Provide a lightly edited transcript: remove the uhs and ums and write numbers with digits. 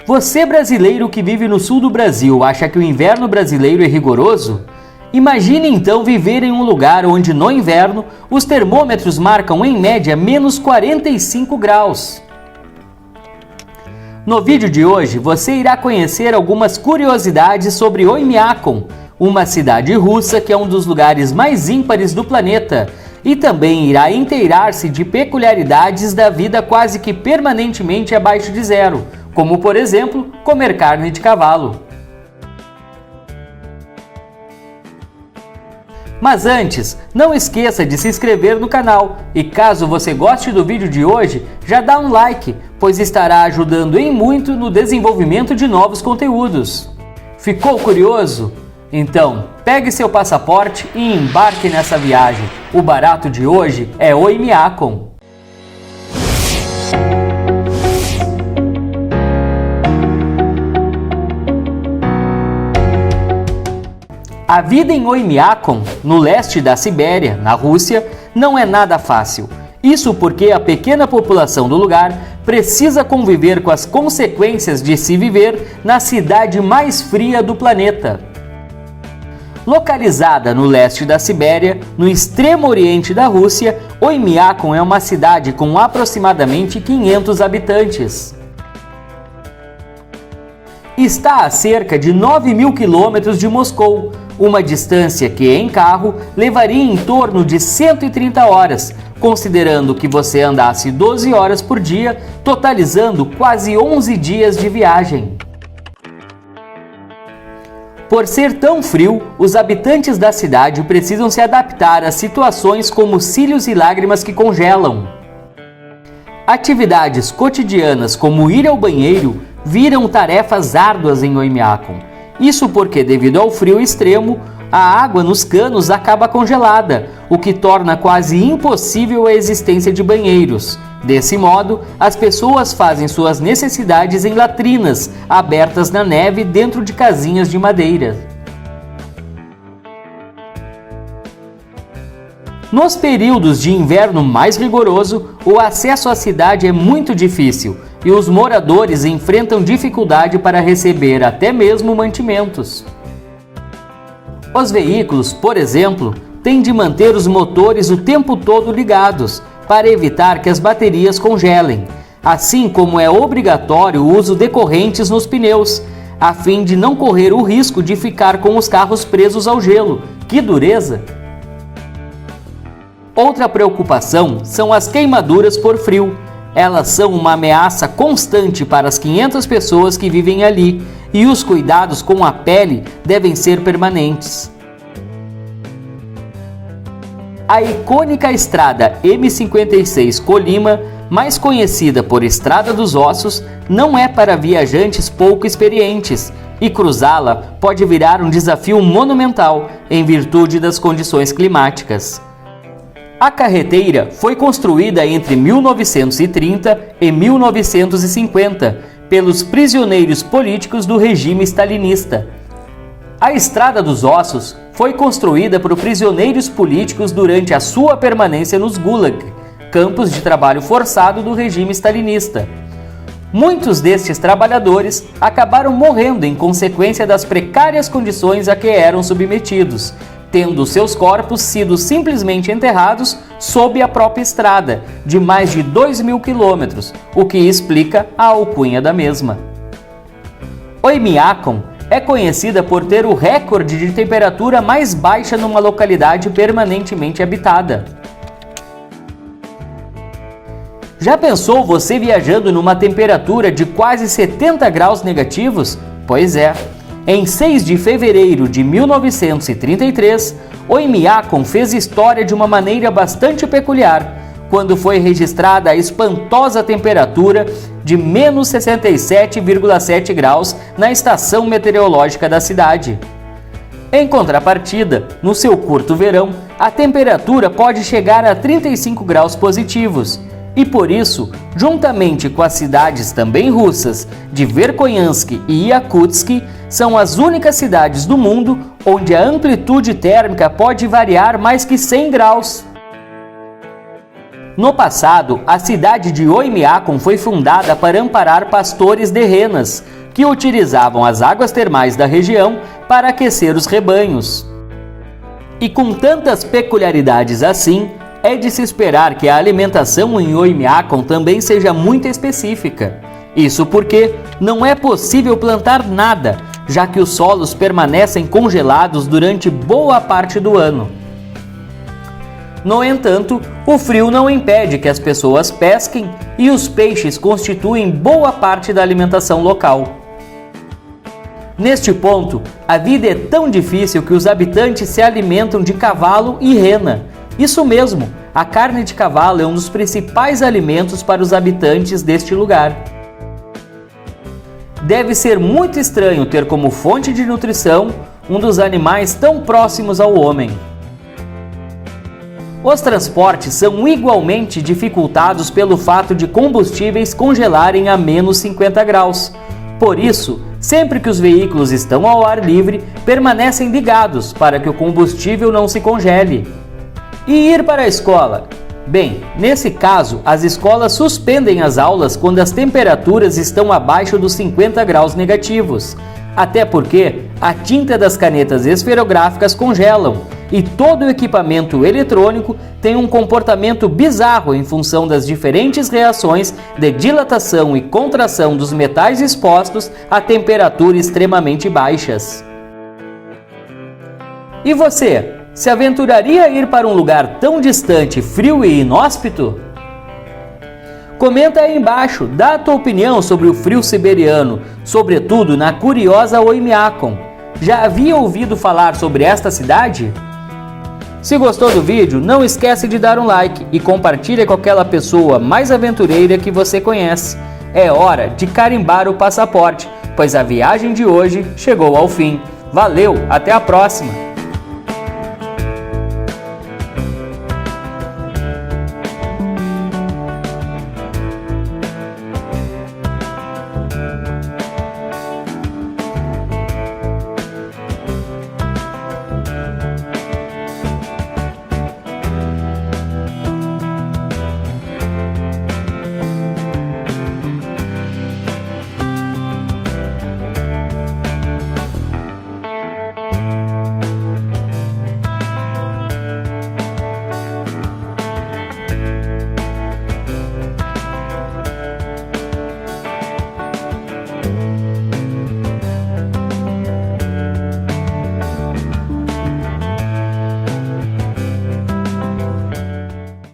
Você brasileiro que vive no sul do Brasil acha que o inverno brasileiro é rigoroso? Imagine então viver em um lugar onde no inverno os termômetros marcam em média menos 45 graus. No vídeo de hoje você irá conhecer algumas curiosidades sobre Oymyakon, uma cidade russa que é um dos lugares mais ímpares do planeta, e também irá inteirar-se de peculiaridades da vida quase que permanentemente abaixo de zero, como por exemplo, comer carne de cavalo. Mas antes, não esqueça de se inscrever no canal e caso você goste do vídeo de hoje, já dá um like, pois estará ajudando em muito no desenvolvimento de novos conteúdos. Ficou curioso? Então, pegue seu passaporte e embarque nessa viagem. O barato de hoje é Oymyakon. A vida em Oymyakon, no leste da Sibéria, na Rússia, não é nada fácil. Isso porque a pequena população do lugar precisa conviver com as consequências de se viver na cidade mais fria do planeta. Localizada no leste da Sibéria, no extremo oriente da Rússia, Oymyakon é uma cidade com aproximadamente 500 habitantes. Está a cerca de 9.000 quilômetros de Moscou, uma distância que em carro levaria em torno de 130 horas, considerando que você andasse 12 horas por dia, totalizando quase 11 dias de viagem. Por ser tão frio, os habitantes da cidade precisam se adaptar a situações como cílios e lágrimas que congelam. Atividades cotidianas como ir ao banheiro viram tarefas árduas em Oymyakon. Isso porque, devido ao frio extremo, a água nos canos acaba congelada, o que torna quase impossível a existência de banheiros. Desse modo, as pessoas fazem suas necessidades em latrinas, abertas na neve dentro de casinhas de madeira. Nos períodos de inverno mais rigoroso, o acesso à cidade é muito difícil e os moradores enfrentam dificuldade para receber até mesmo mantimentos. Os veículos, por exemplo, têm de manter os motores o tempo todo ligados para evitar que as baterias congelem, assim como é obrigatório o uso de correntes nos pneus, a fim de não correr o risco de ficar com os carros presos ao gelo. Que dureza! Outra preocupação são as queimaduras por frio. Elas são uma ameaça constante para as 500 pessoas que vivem ali e os cuidados com a pele devem ser permanentes. A icônica estrada M56 Colima, mais conhecida por Estrada dos Ossos, não é para viajantes pouco experientes e cruzá-la pode virar um desafio monumental em virtude das condições climáticas. A carreteira foi construída entre 1930 e 1950 pelos prisioneiros políticos do regime stalinista. A Estrada dos Ossos foi construída por prisioneiros políticos durante a sua permanência nos Gulag, campos de trabalho forçado do regime stalinista. Muitos destes trabalhadores acabaram morrendo em consequência das precárias condições a que eram submetidos, tendo seus corpos sido simplesmente enterrados sob a própria estrada, de mais de 2.000 quilômetros, o que explica a alcunha da mesma. Oymyakon é conhecida por ter o recorde de temperatura mais baixa numa localidade permanentemente habitada. Já pensou você viajando numa temperatura de quase 70 graus negativos? Pois é. Em 6 de fevereiro de 1933, Oymyakon fez história de uma maneira bastante peculiar, quando foi registrada a espantosa temperatura de menos 67,7 graus na estação meteorológica da cidade. Em contrapartida, no seu curto verão, a temperatura pode chegar a 35 graus positivos, e por isso, juntamente com as cidades também russas de Verkhoyansk e Yakutsk, são as únicas cidades do mundo onde a amplitude térmica pode variar mais que 100 graus. No passado, a cidade de Oymyakon foi fundada para amparar pastores de renas, que utilizavam as águas termais da região para aquecer os rebanhos. E com tantas peculiaridades assim, é de se esperar que a alimentação em Oymyakon também seja muito específica. Isso porque não é possível plantar nada, já que os solos permanecem congelados durante boa parte do ano. No entanto, o frio não impede que as pessoas pesquem e os peixes constituem boa parte da alimentação local. Neste ponto, a vida é tão difícil que os habitantes se alimentam de cavalo e rena. Isso mesmo, a carne de cavalo é um dos principais alimentos para os habitantes deste lugar. Deve ser muito estranho ter como fonte de nutrição um dos animais tão próximos ao homem. Os transportes são igualmente dificultados pelo fato de combustíveis congelarem a menos 50 graus. Por isso, sempre que os veículos estão ao ar livre, permanecem ligados para que o combustível não se congele. E ir para a escola? Bem, nesse caso, as escolas suspendem as aulas quando as temperaturas estão abaixo dos 50 graus negativos. Até porque a tinta das canetas esferográficas congelam e todo o equipamento eletrônico tem um comportamento bizarro em função das diferentes reações de dilatação e contração dos metais expostos a temperaturas extremamente baixas. E você, se aventuraria a ir para um lugar tão distante, frio e inóspito? Comenta aí embaixo, dá a tua opinião sobre o frio siberiano, sobretudo na curiosa Oymyakon. Já havia ouvido falar sobre esta cidade? Se gostou do vídeo, não esquece de dar um like e compartilha com aquela pessoa mais aventureira que você conhece. É hora de carimbar o passaporte, pois a viagem de hoje chegou ao fim. Valeu, até a próxima!